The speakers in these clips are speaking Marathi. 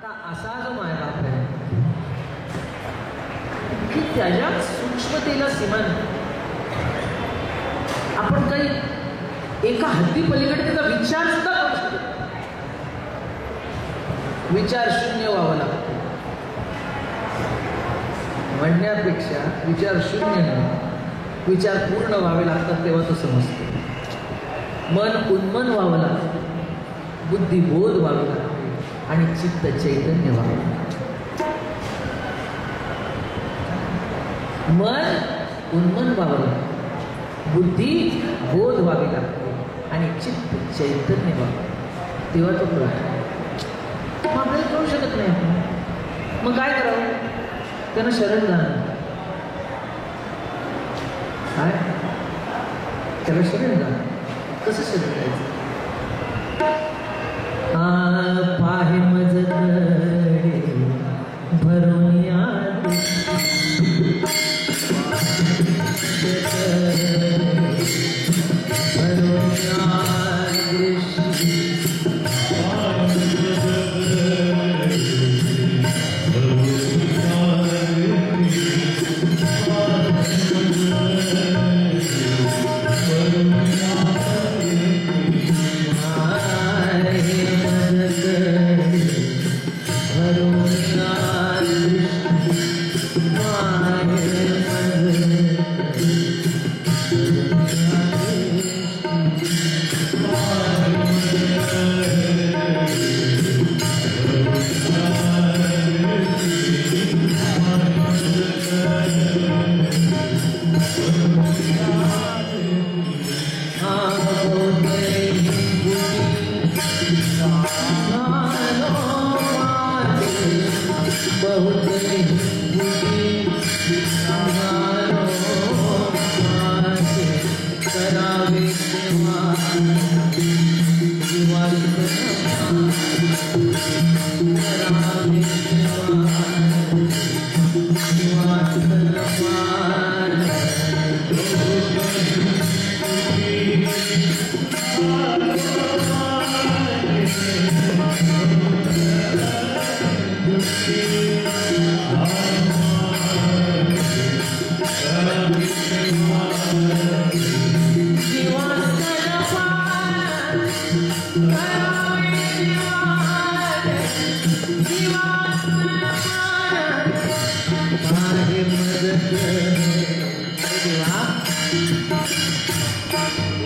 आता असा जो मायबाप आहे की त्याच्या सूक्ष्मतेला सीमा नाही. आपण काही एका हद्दी पलीकडे त्याचा विचार सुद्धा करू शकतो. विचार शून्य व्हावं लागतं म्हणण्यापेक्षा विचार शून्य नाही, विचार पूर्ण व्हावे लागतात तेव्हा तो समजतो. मन उन्मन व्हावं लागतं, बुद्धिबोध व्हावी लागते आणि चित्त चैतन्य व्हावं लागतं. मन उन्मन व्हावं लागतं, बुद्धी बोध व्हावी लागते आणि चित्त चैतन्य व्हावं, तेव्हा तो कळतो. मग आपल्याला कळू शकत नाही आपण. मग काय करावं? त्यांना शरण जाणं. काय त्याला शरण जाणं. कसं शरण जायचं? पाहे मज भरून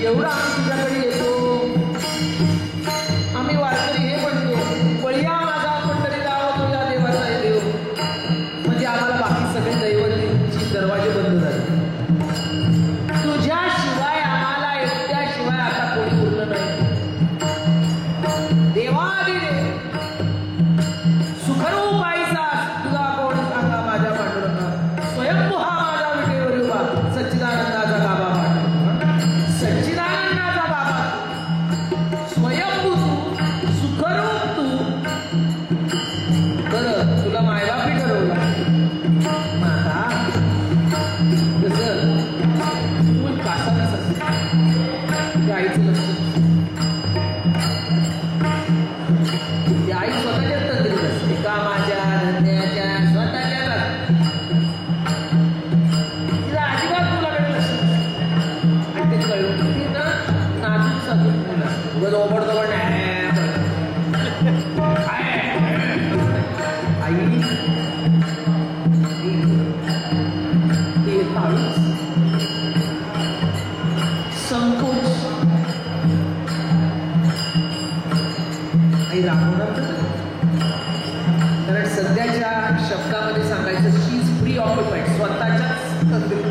एवढा आम्ही तुझ्याकडे येतो. आम्ही वारकरी हे म्हणतो, बळीया माझा पंढरी गाव तुझ्या देवाचा आहे देव. म्हणजे आम्हाला बाकी सगळे दैवतांचे दरवाजे बंद झाले. तुझ्याशिवाय आम्हाला एकट्याशिवाय आता कोणी उरलं नाही. देवादिदेव सुखरूप आईसा तुझा कोण सांगा माझ्या पांडुरंगा. स्वयंभू हा माझा विटेवर उभा सच्चिदानंदाचा बाबा पांडुरंगा. सच्चिदानंदाचा बाबा स्वयंभू तू, सुखरूप तू. बरं तुला मायबापी ठरवला. माता कसं तू कासा कसं आईचं लक्ष. ती आई स्वतःच्याच तंद्रीत असते, कामाच्या धंद्याच्या स्वतःच्या. तिला अजिबात मुलाकडे लक्ष नसतं. आणि ते कळून ती ना नाजूक साजूक मुलं असते. उगाच ओबडधोबड आई ती ताळूच संकोच. आई रागवणार कारण सध्याच्या शब्दामध्ये सांगायचं शी इज फ्री ऑक्युपाइड. स्वतःच्याच तंद्रीत.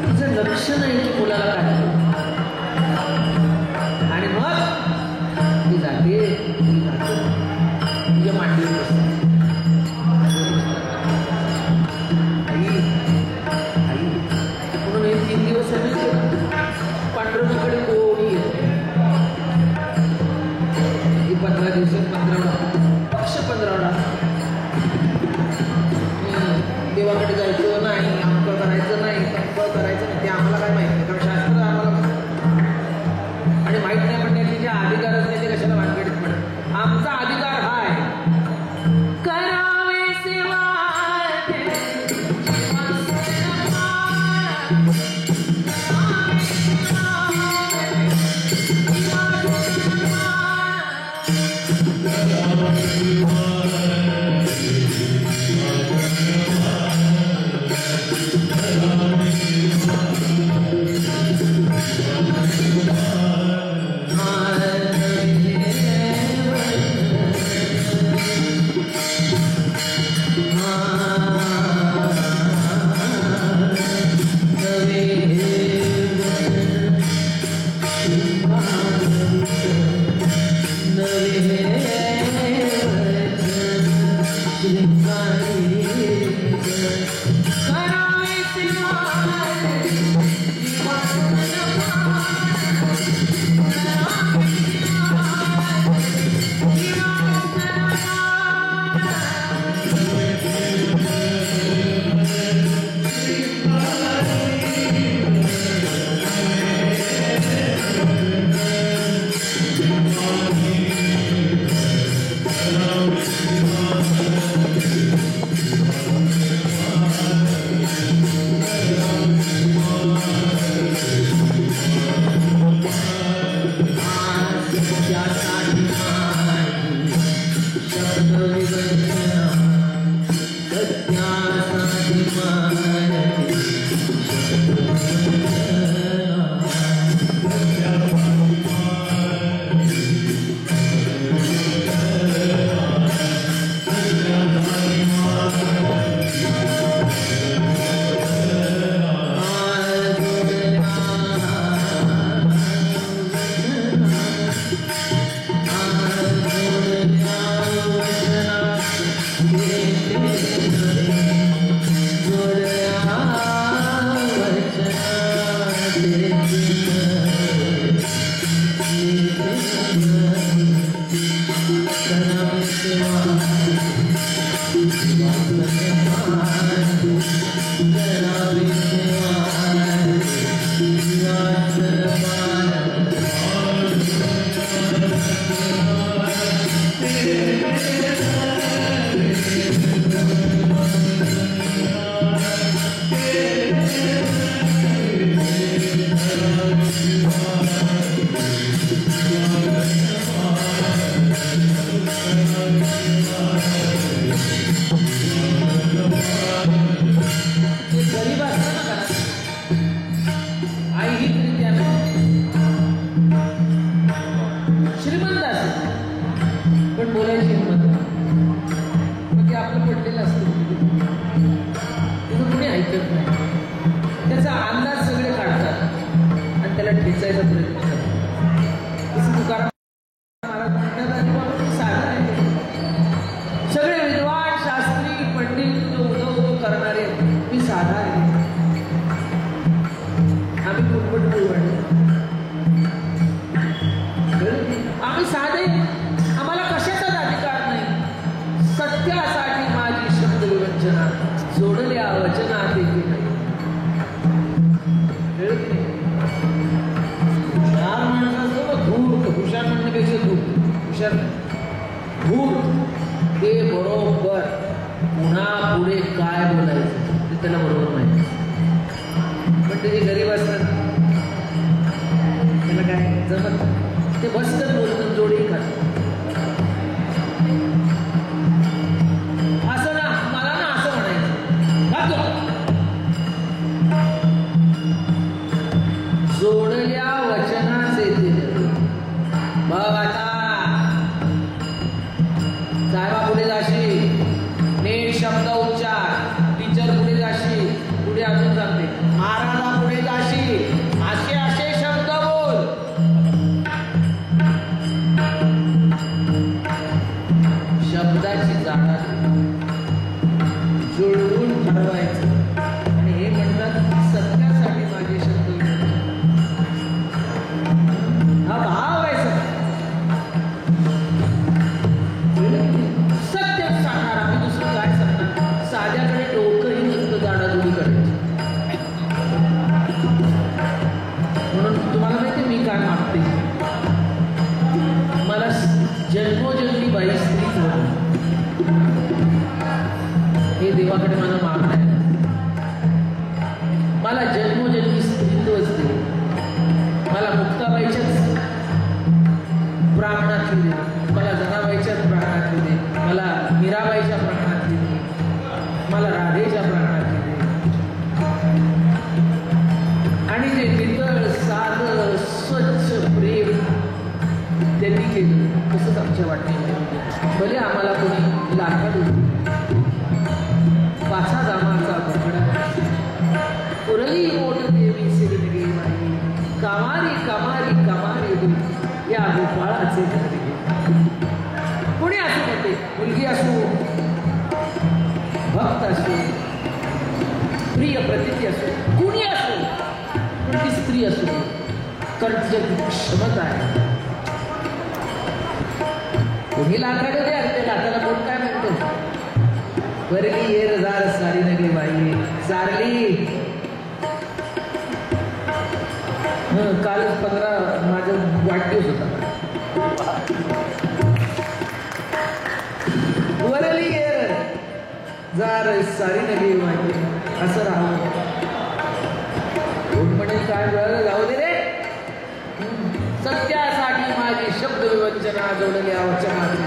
तिचं लक्ष नाही की मुलाला काय. आणि मग ती जाते तुझ्या मांडीवर बसते. आई आई म्हणून हे 3 दिवस पांडुरंगाकडे कोणी येत. 15 दिवसात 15 पक्ष 15 देवाकडे जायचं नाही, अमकं करायचं नाही, तमकं करायचं नाही. ते आम्हाला काय माहिती, कारण शास्त्र आम्हाला आणि माहीत नाही. पण त्याच्या अधिकारच नाही. ते कशाला भानगडीत पडत. आमचा प्राणातली दे, मला जनाबाईच्याच प्राणातली दे, मला मीराबाईच्या प्राणातली दे, मला राधेच्या प्राणातली दे. आणि जे नितळ साधं स्वच्छ प्रेम त्यांनी केलं तसंच आमच्या वाटणीला भले आम्हाला कोणी लाथा देऊ, पाछा दामाचा बकडा उरली मोठ देवी सिरगे बाई, कामारी कामारी कामारी दे या गोपाळाचे घरगे. कोणी असो म्हणते, मुलगी असो, भक्त असो, प्रिय प्रतिती असो, कुणी असो, कोणती स्त्री असो, कारण तिच्यात क्षमता आहे. कोणी लाथाडे द्या, त्या लाथाला कोण काय म्हणतो, वरली येर जार सारी नगरी बाई सारली. कालच 15 माझा वाढदिवस होता. वरली येर जार सारी नगरी बाई असं राहावं. कोण म्हणेल काय बरं, जाऊ दे रे, सत्यासाठी माझी शब्द विवंचना जोडली आवश्यक माझी.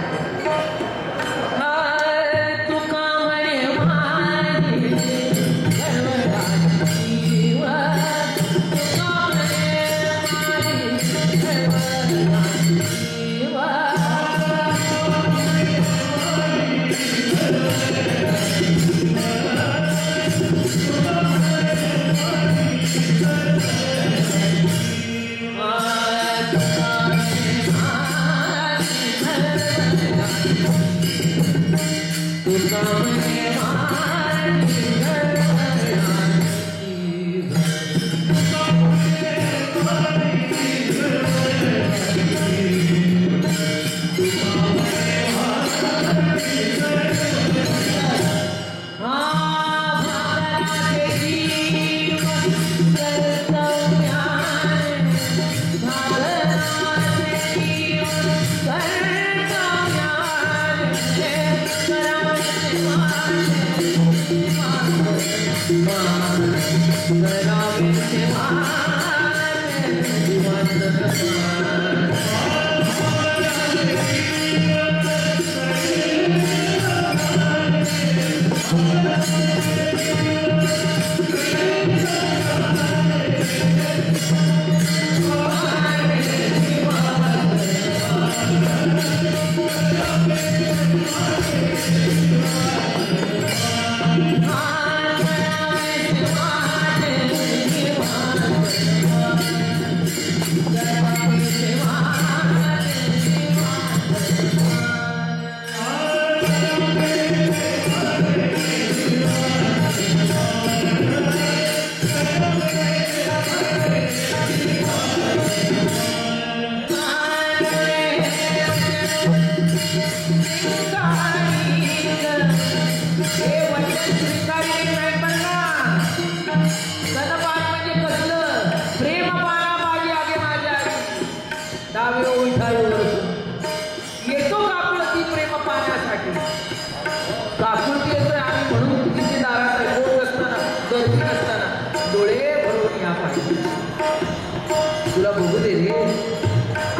तुला बघू दे रे,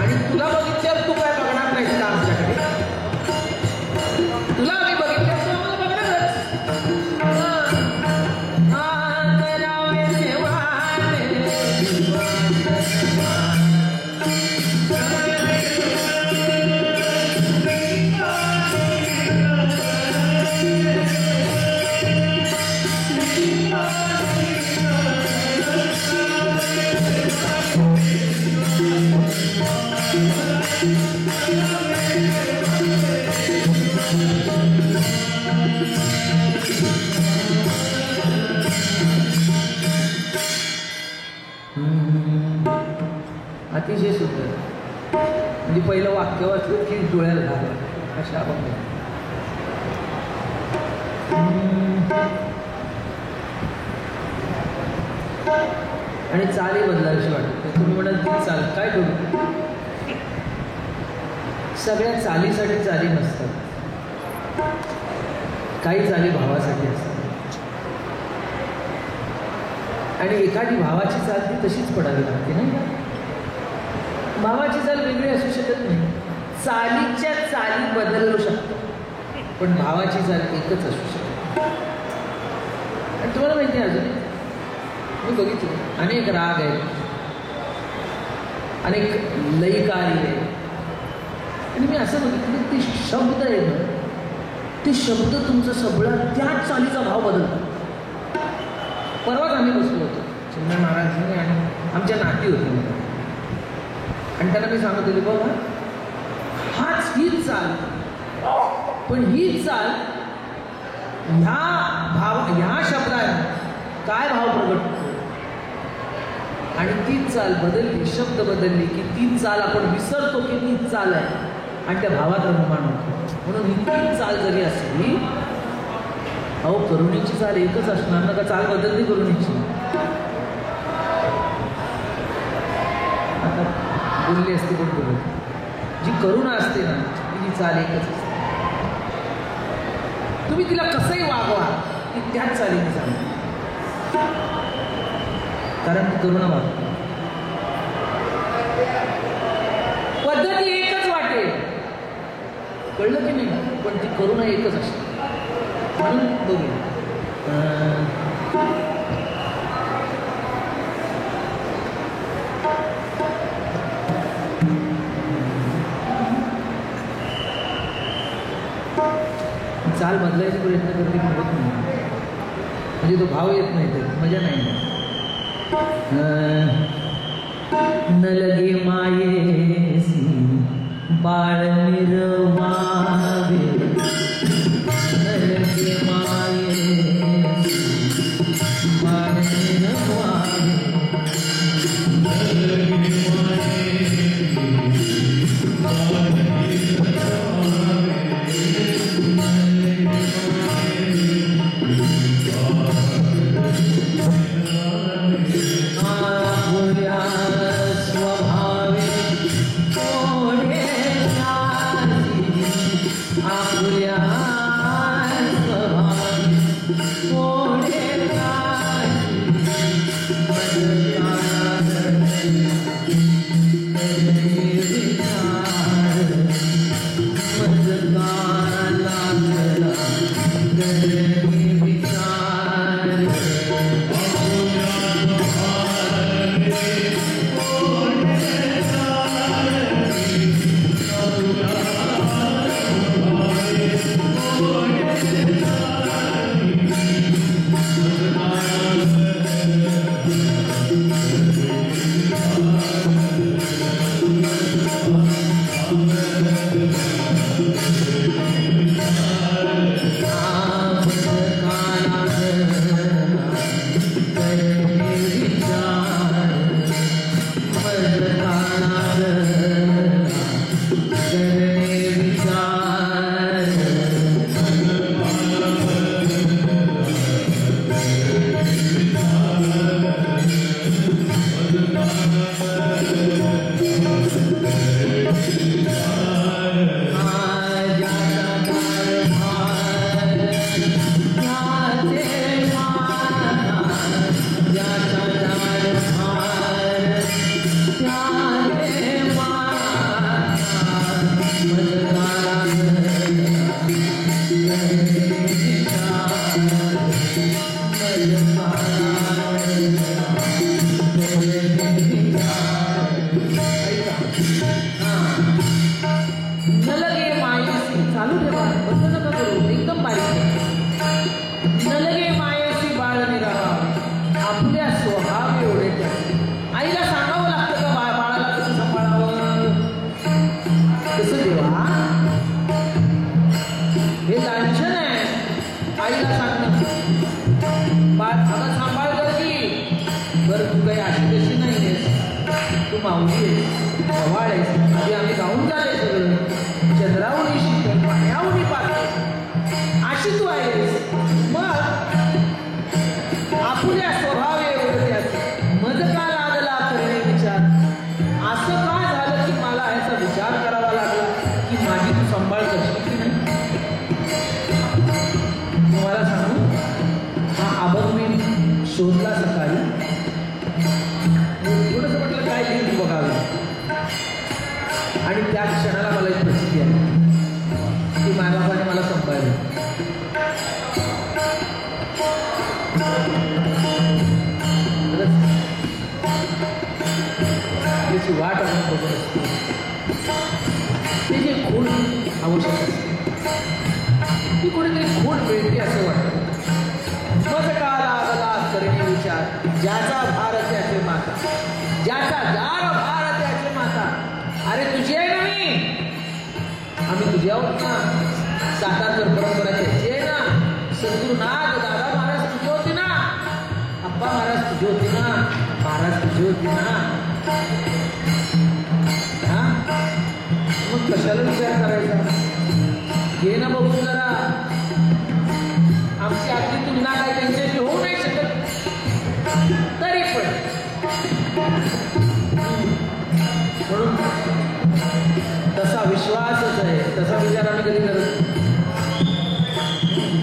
आणि तुला बघितल्यावर तू काय बघणार नाही का आमच्याकडे? तुला आम्ही बघितल्यावर तू आम्हाला बघणारच. अतिशय सुंदर. म्हणजे पहिलं वाक्य वाचलं की डोळ्याला झालं अशा आपण. आणि चाली बदलायची वाटत. तुम्ही म्हणाल ती चाल काय करू? सगळ्या चालीसाठी चाली नसतात, काही चाली भावासाठी असतात. आणि एखादी भावाची चाल ती तशीच पडावी लागते ना. भावाची चाल वेगळी असू शकत नाही, चालीच्या चाली बदलू शकतो, पण भावाची चाल एकच असू शकते. आणि तुम्हाला माहिती आहे, अजून मी बघितलं अनेक राग आहेत, अनेक लयकारी आहेत, आणि मी असं बघितलं ते शब्द आहे ना, ते शब्द तुमचं सगळं त्याच चालीचा भाव बदलतात. परवाच आम्ही बसलो होतो चिन्मय महाराजांनी आणि आमच्या नाती होती, आणि त्यांना मी सांगत होते बघा हीच चाल, पण हीच चाल ह्या शब्दात काय भाव प्रगट होतो, आणि तीच चाल बदलली, शब्द बदलली की तीच चाल आपण विसरतो की तीच चाल आहे, आणि त्या भावात निर्माण होतो. म्हणून ही तीच चाल जरी असली, अहो करुणेची चाल एकच असणार ना, का चाल बदलते करुणेची? आता बोलली असते पण बोलत, जी करुणा असते ना ती चाल एकच असते. तुम्ही तिला कसंही वागवा ती त्याच चालीने सांगा, कारण ती करुणा वागते. पद्धती एकच वाटेल, कळलं की नाही, पण ती करुणा एकच असते. म्हणून बघू चाल बदलायचा प्रयत्न करते, होत नाही, म्हणजे तो भाव येत नाही, तर मजा नाही. न लगे मायेसी बाळ निर्वावे, न लगे मायेसी बाळ निर्वावे, न लगे शोधला सकाळी, थोडंसं म्हटलं काय लिहिलं बघावं, आणि त्या क्षणाला मला एक त्याची वाट आपण बघत असतो. ते जे खूण आवश्यक असते ती कुठेतरी खूण मिळते असं वाटतं. मज का लागला करणे विचार, ज्याचा भार त्याचे माता, ज्याचा जार भार त्याचे माता. अरे तुझी आहे ना मी, आम्ही तुझी आहोत ना. सातारकर परंपरा त्याची आहे ना. सद्गुरुनाथ दादा महाराज तुझी होती ना, अप्पा महाराज तुझी होती ना, महाराज तुझी होती ना. हा मग कशाला विचार करायचा? घे ना बघून जरा. आमची आपली तुलना काही त्यांच्याशी होऊ नाही शकत, तरी पण म्हणून तसा विश्वासच आहे, तसा विचार आम्ही कधी करत.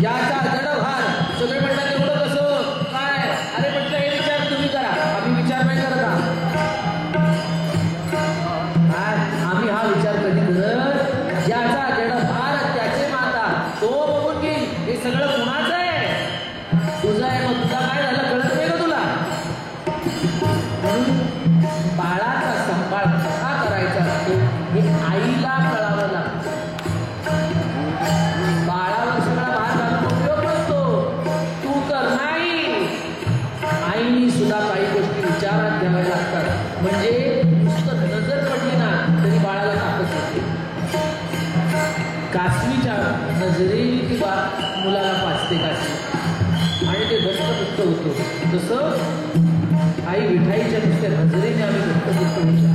ज्याचा जडभार, सगळे म्हणतात एवढं कसं काय? अरे म्हटलं हे विचार तुम्ही करा, आम्ही विचार नाही करत. आम्ही हा विचार कधी करत? ज्याचा जडभार त्याचे माता, तो बघून घेईल हे सगळं कुणाचं आहे? तुझं आहे. मग तुला काय झालं कळत नाही का तुला? म्हणून बाळाचा सांभाळ कसा करायचा असतो हे आईला कळावं लागतं. बाळावर सगळा भार घालून उपयोग नसतो, तू तर नाही. आईनी सुद्धा काही गोष्टी विचारात घ्याव्या लागतात. म्हणजे नुसतं नजर पडली ना तरी बाळाला ताकद येते. कासवीच्या नजरेने ती मुलाला पाचते कासवी आणि ते घट्टपुट्ट होतो. तसं आई विठाईच्या नुसत्या नजरेने आम्ही घट्टपुट्ट होतो.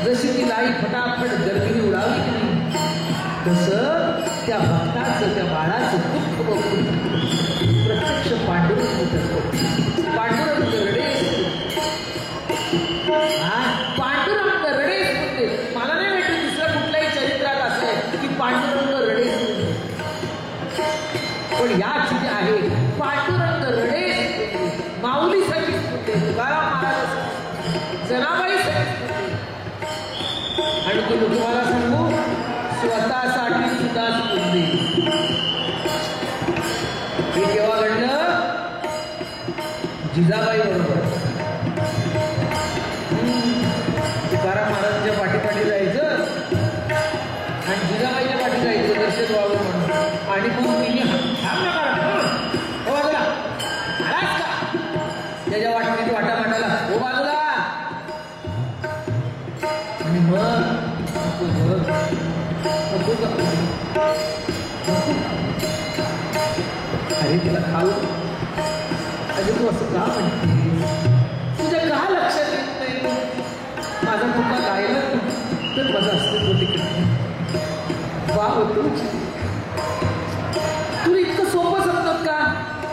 जशी ती लाई फटाफट गर्दीने उडावी की नाही तसं प्रत्यक्ष पांडुरंग पांडुरंग रडेस पांडुरंग रडेस म्हणते. मला नाही वाटत दुसऱ्या कुठल्याही चरित्रात असं की पांडुरंग रडेस, पण याच जे आहे पांडुरंग रडेस माऊलीसाठी म्हणते, तुकाराम महाराज जनाबाईसाठी. आणि तो तुम्हाला सांगू स्वतःसाठी सुद्धा स्फूर्ती. हे केव्हा घडलं? जिजाबाई बरोबर. तुकाराम महाराजांच्या पाठीपाठी जायचं आणि जिजाबाईच्या पाठी जायचं दर्शन व्हावं म्हणून. आणि मग तिने हो बाजूला आलास का, त्याच्या वाटणीत वाटा मांडायला हो बाजूला. आणि मग अरे तिला खाऊ, अरे तू असं का म्हणते, तुझ्या का लक्षात येत नाही माझा मुलगा गायला तर माझं अस्तित्व तिकडे वा होतो. तुला इतकं सोपं समजत का,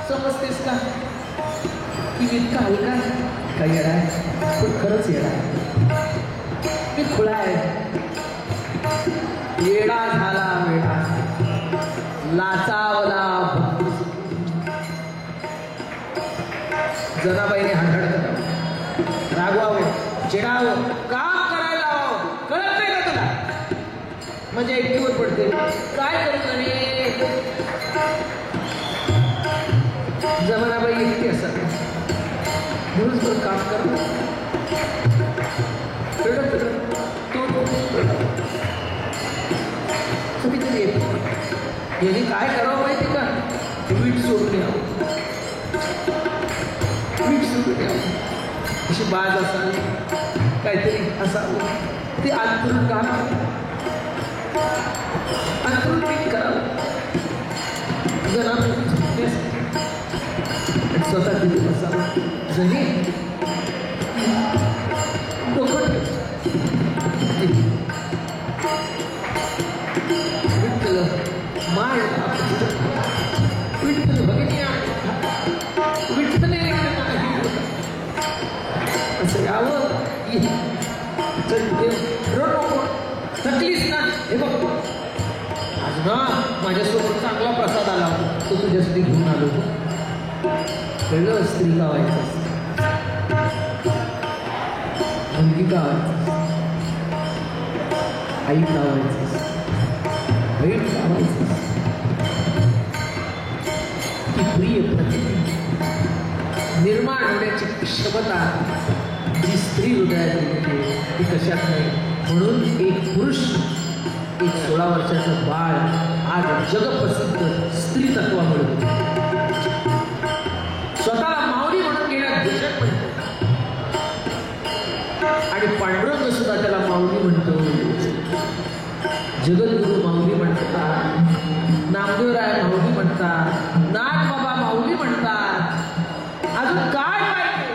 समजतेस का की इतका हलका काही येडा आहे, पण खरंच येडा आहे. मी खुळा आहे, येडा झाला वेडा लाचावला. जनाबाईने हाडहाड करावं, रागवावं, चिडावं, काम करायला हवं, कळत नाही का तुला? म्हणजे एकटीवर पडते. काय करू रे, जमानाबाई एकटी असतात, दिवसभर काम करत कधीतरी येत. याने काय करावं माहिती का, वीट सोडून यावं, वीट सोडून यावं, अशी बाज असावी, काहीतरी असावं, ते अंतरून घालावं, अंतरून वीट करावं जरा स्वतः तिथे बसावं. जरी डोकं विठ्ठल माय विठ्ठल भगिनी विठ्ठले असं यावं. थकलीस ना, हे बघ आज ना माझ्यासोबत चांगला प्रसाद आला, तो तुझ्यासाठी घेऊन आलो. कळलं, स्त्री का व्हायचं, मुलगी का व्हायचं, आई का व्हायचं, बहीण का व्हायचं. ती प्रिय प्रतिमा निर्माण होण्याची क्षमता जी स्त्री हृदयात येते ती कशात नाही. म्हणून एक पुरुष, एक 16 वर्षाचं बाळ आज जगप्रसिद्ध स्त्री तत्वामुळे स्वतःला माऊली म्हणून घेण्यात देशात म्हणतो. आणि पांडुरंग सुद्धा त्याला माऊली म्हणतो, जगद्गुरु माऊली म्हणतात, नामदेवराय माऊली म्हणतात, नाथ बाबा माऊली म्हणतात. अजून काय पाहिजे,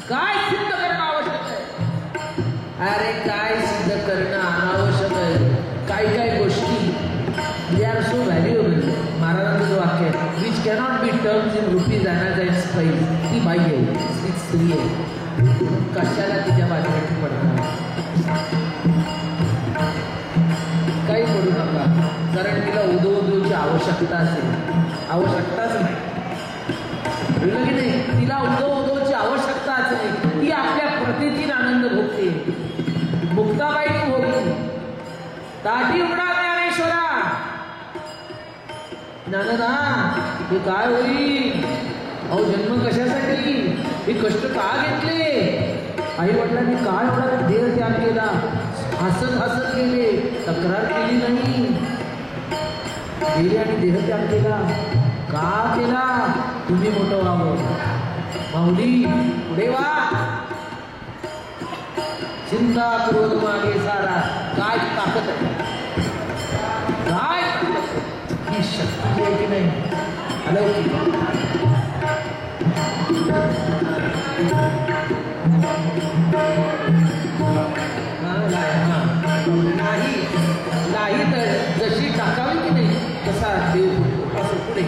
काय सिद्ध करणं आवश्यक आहे? अरे काय सिद्ध करणं अनावश्यक आहे, काही काही गोष्टी दे आर सो व्हॅल्युएबल. महाराजांचं वाक्य आहे, which cannot be terms in rupees and prize. ती बाई आहे, ती स्त्री आहे, कशाला तिच्या बाजूला पडणार, काही पडू नका. कारण तिला उदोउदोची आवश्यकता असेल, आवश्यकताच नाही, कळलं की नाही? तिला उदोउदोची आवश्यकताच नाही. ती आपल्या प्रतीतीन आनंद भोगते. मुक्ताबाई भोगली, ताटी उघडा ज्ञानेश्वरा. ज्ञानदा हे काय होईल, अहो जन्म कशासाठी, हे कष्ट का घेतले, आई वडिलांनी काय एवढा देह त्याग केला, हसत हसत गेले, तक्रार केली नाही, गेले आणि देह त्याग केला. का केला? तुम्ही मोठं व्हावं. माऊली पुढे वा, चिंता क्रोध मागे सारा. काय ताकद आहे, काय ही शक्ती आहे की नाही, अलौकिक. नाही नाही तर जशी टाकावी की नाही तसा देव असो पुढे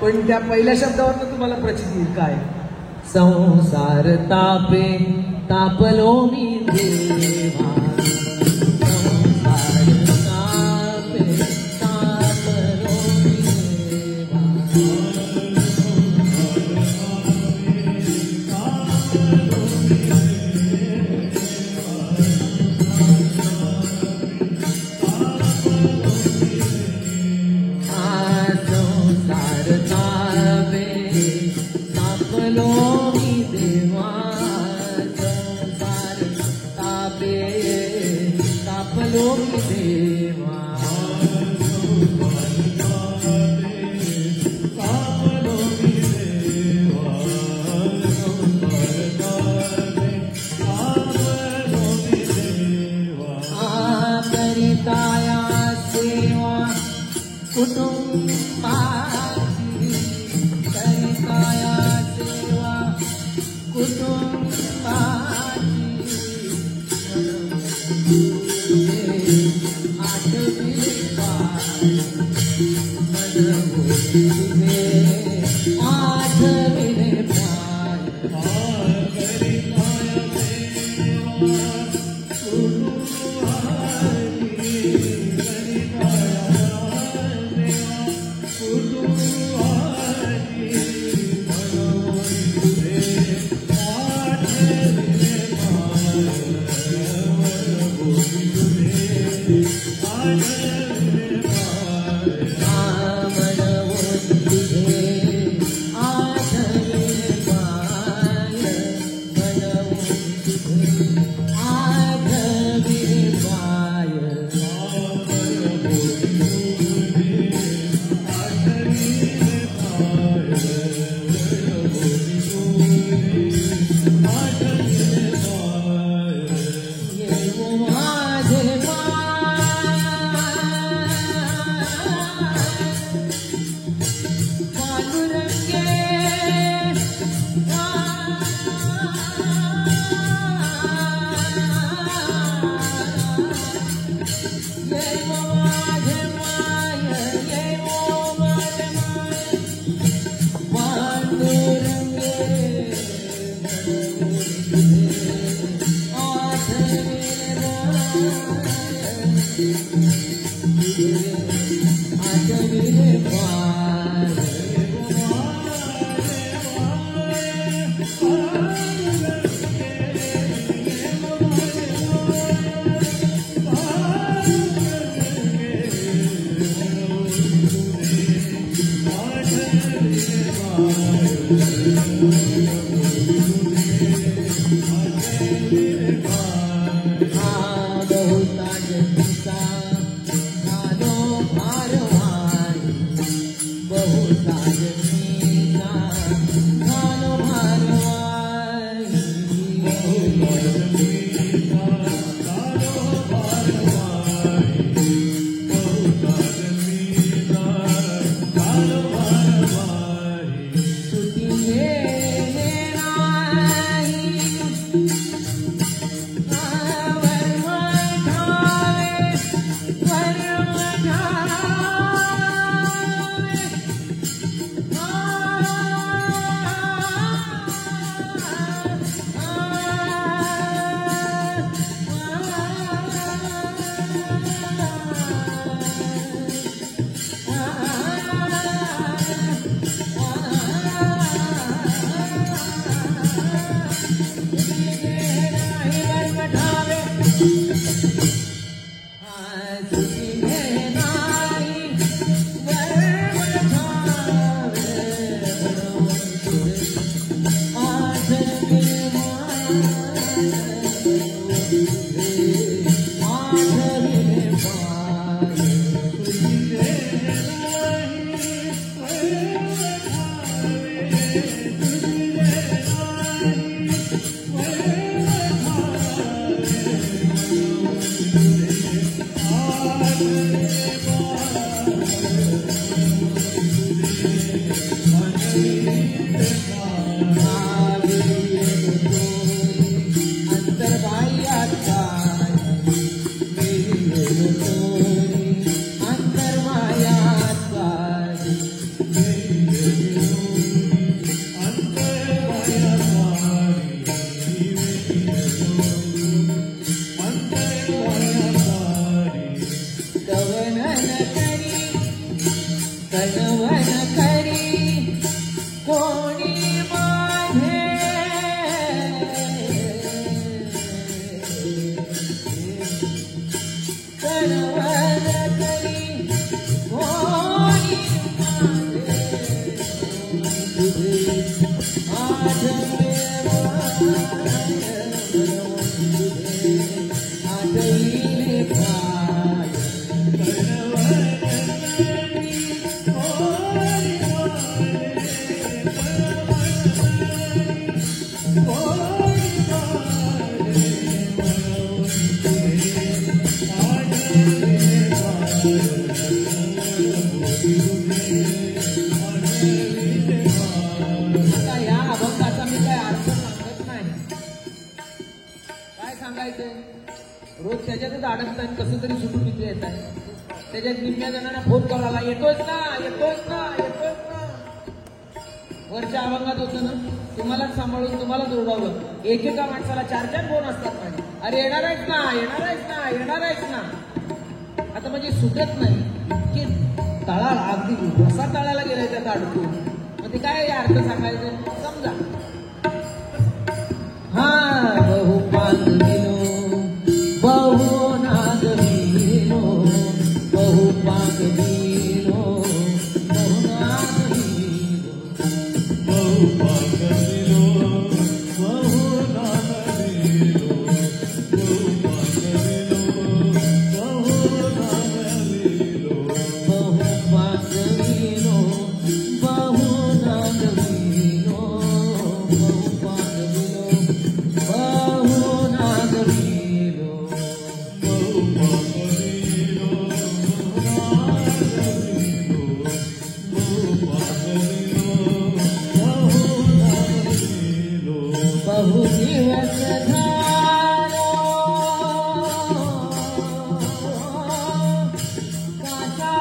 पण त्या पहिल्या शब्दावर तुम्हाला प्रचिती काय संसार तापे तापलो मी देवा संसार तापे तापलो मी देवा रोज त्याच्यातच अडकताय कसं तरी सुटून इथे येत आहे. त्याच्यात निम्म्या जणांना फोन करायला येतोच ना येतोच ना येतोच ना. वरच्या अभंगात होतं ना, तुम्हालाच सांभाळून तुम्हालाच ओरडावलं. एकेका माणसाला 4-4 फोन असतात माझे. अरे येणार आहेस ना येणार आहेस ना येणार आहेस ना. आता म्हणजे सुटत नाही की तळाला अगदी रसा तळाला गेलाय त्याचा अडकून. मग ते काय अर्थ सांगायचं समजा. हा बहु पांगविनो बहु नागविनो बहु पांगविनो बहु नागविनो बहु पांगविनो बहु नागविनो बहु पांगविनो बहु नागविनो बहु पांगविनो बहु नागविनो बहु पांगविनो बहु नागविनो बहु पांगविनो बहु पांगविनो बहु नागविनो बहु दिवस झालो काचा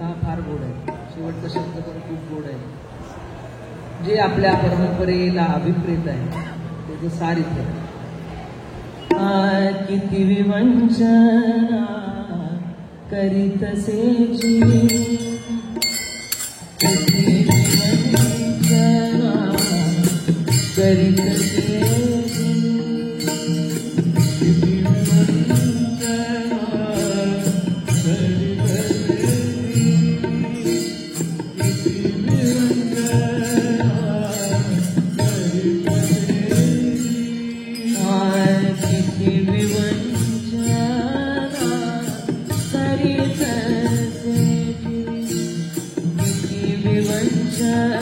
हा फार गोड आहे. शेवटचा शब्द पण खूप गोड आहे. जे आपल्या परंपरेला अभिप्रेत आहे त्याचं सार इथे. किती विवंचना करीतसे जी, किती विवंचना करीतसे जी, किती विवंचना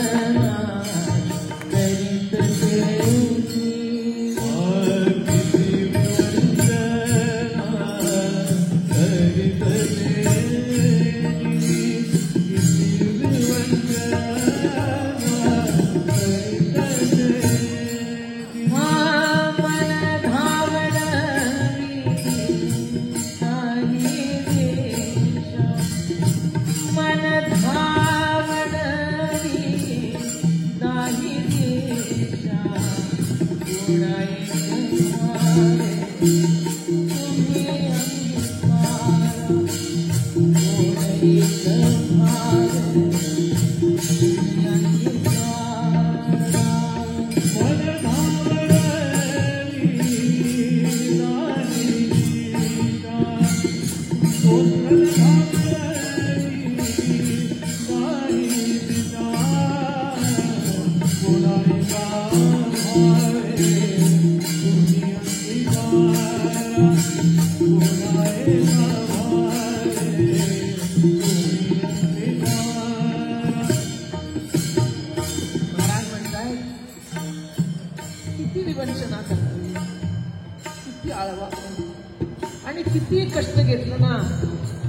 आणि किती कष्ट घेतलं ना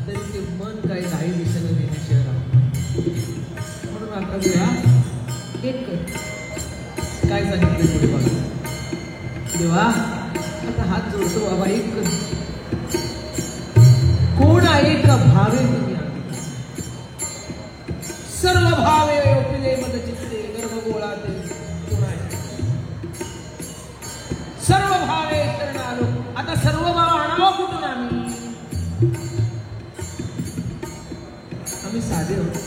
तरी ते मन काही नाही दिसणं देण्याशिवाय राहत. म्हणून आता देवा एक काय सांगितलं पुढे बघा. देवा आता हात जोडतो बाबा, एक कोण आहे का भावे तुम्ही आधी, सर्व भावे ओपिले मद चित्ते गर्भगोळा ते कोण आहे, सर्व भावे शरण आलो. आता सर्व भाव आणावं कुठून आम्ही साधे होतो.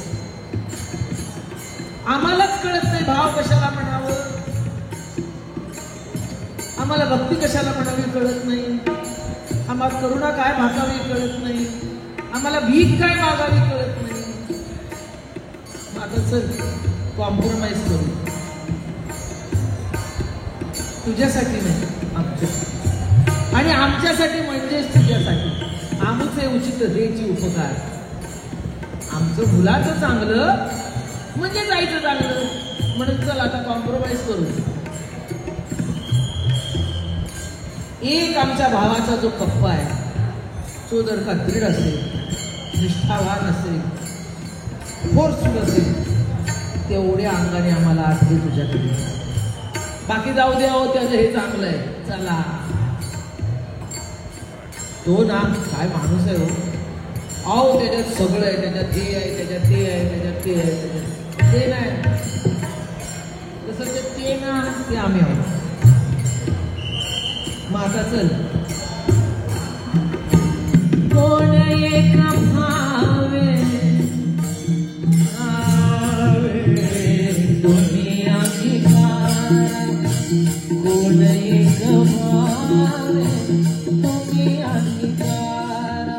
आम्हालाच कळत नाही भाव कशाला म्हणावं, आम्हाला भक्ती कशाला म्हणावी कळत नाही, आम्हाला करुणा काय भागावी कळत नाही, आम्हाला भीक काय मागावी कळत नाही. आता चल कॉम्प्रोमाइज करू, तुझ्यासाठी नाही आमच्यासाठी, आणि आमच्यासाठी म्हणजेच तुझ्यासाठी. आमचे उचित हेची उपकार, आमचं मुलाचं चांगलं म्हणजे जायचं चांगलं, म्हणून चल आता कॉम्प्रोमाइज करू. एक आमच्या भावाचा जो कप्पा आहे तो जर का दृढ असेल, निष्ठावान असेल, फोर्सफुल असेल, तेवढ्या अंगाने आम्हाला आठवे तुझ्याकडे. बाकी जाऊ द्या हो, त्याचं हे चांगलं आहे चला. तो ना काय माणूस आहे हो, अहो त्याच्यात सगळं आहे, त्याच्यात हे आहे, त्याच्यात ते आहे, त्याच्यात ते आहे, त्याच्यात ते नाही. तसं ते ना ते आम्ही आहोत. मग आता चल कोण एक भावे तुम्ही अंगीकार, कोण एक भावे तुम्ही अंगीकार,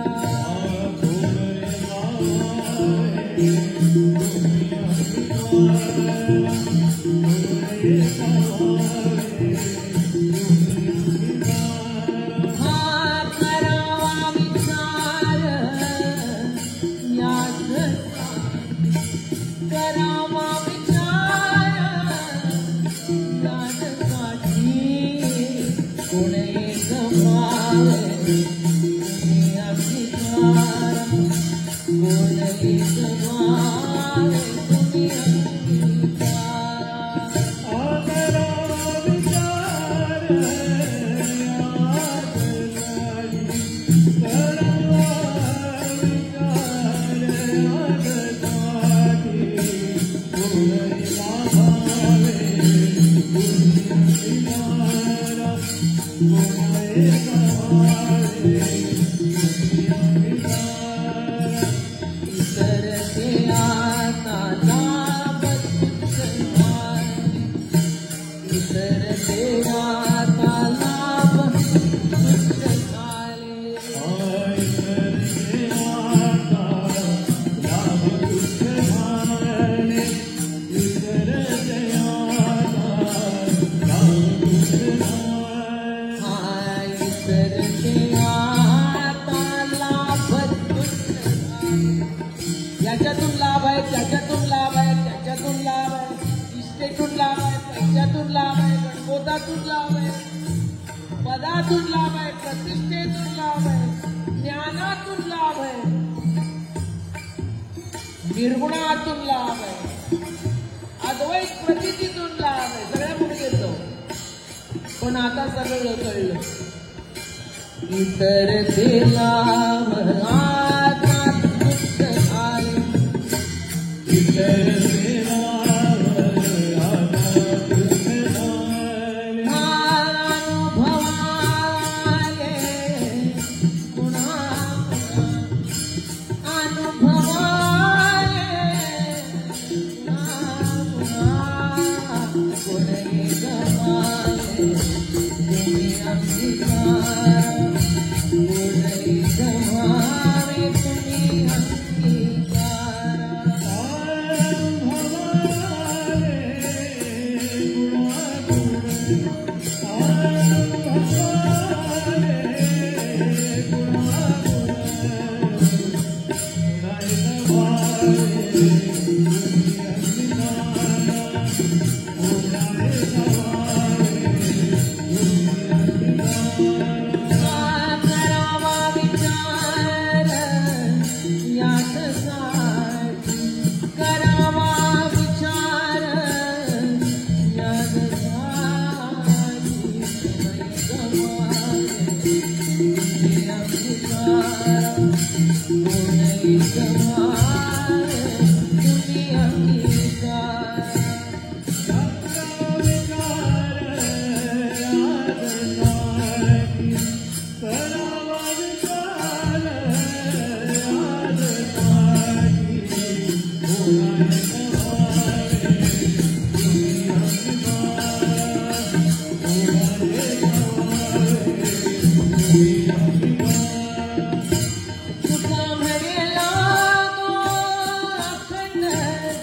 याच्यातून लाभ आहे त्याच्यातून लाभ आहे त्याच्यातून लाभ आहे इष्टेतून लाभ आहे पैशातून लाभ आहे गणगोतातून लाभ आहे पदातून लाभ आहे प्रतिष्ठेतून लाभ आहे ज्ञानातून लाभ आहे निर्गुणातून लाभ आहे अद्वैत प्रतीतीतून लाभ आहे सगळ्या पुढे घेतो पण आता सगळं कळलं इतर ते लाभ आता दुःख आले इतर ते लाभ आता दुःख आले अनुभवाले पुन्हा अनुभवाले पुन्हा कोणी गमाले तुम्ही अंगीकार कोणी गमावे तुम्ही अंगीकार करावा विचार यासाठी करावा विचार यासाठी कोणी अंगीकार कोणी गमावे तुम्ही अंगीकार तुका म्हणे लागो अखंड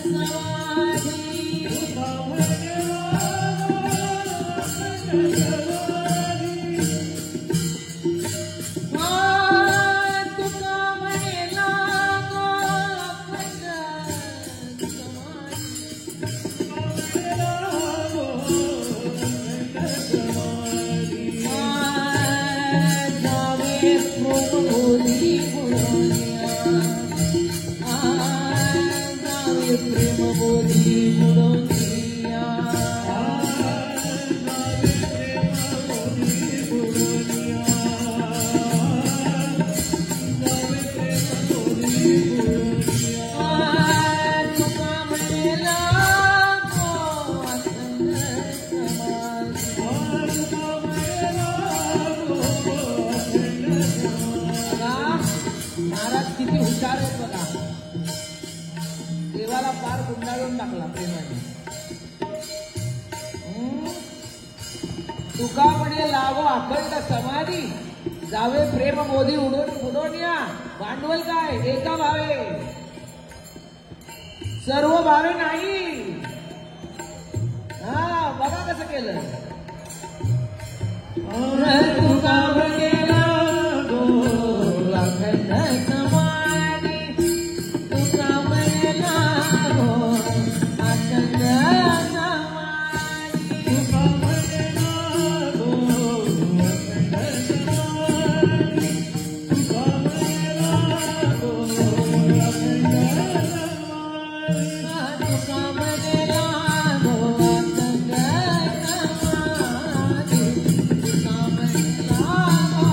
समाधी तुका म्हणे लागो अखंड जावे प्रेमबोधी बुडोनिया जावे प्रेमबोधी बुडोनिया तुका म्हणे लागो अखंड महाराज किती हुशार आहेत बघा देवाला पार गुंडाळून टाकला प्रेमाने तुका म्हणे लावो अखंड समाधी जावे प्रेम मोदी उडून या भांडवल काय एका भावे सर्व भावे नाही हा बघा कसं केलं तुका म्हणे लागो अखंड समाधी तुका म्हणे लागो अखंड समाधी तुका म्हणे लागो अखंड समाधी तुका म्हणे लागो अखंड समाधी तुका म्हणे लागो अखंड समाधी तुका म्हणे लागो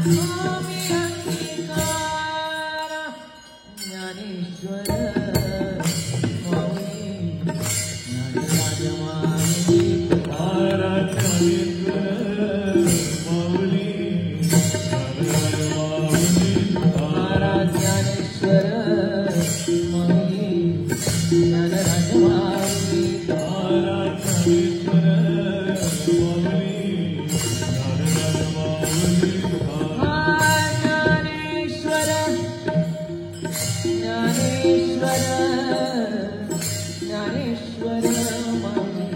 स्वामी अंगीकार ज्ञानेश्वर माऊली ज्ञानराज माऊली महाराज ज्ञानेश्वर माऊली महाराज ज्ञानेश्वर माऊली ज्ञानराज माऊली महाराज ज्ञानेश्वर माऊली ज्ञानेश्वर ज्ञानेश्वर ज्ञानेश्वर माऊली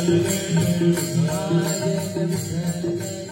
Hallelujah. Hallelujah.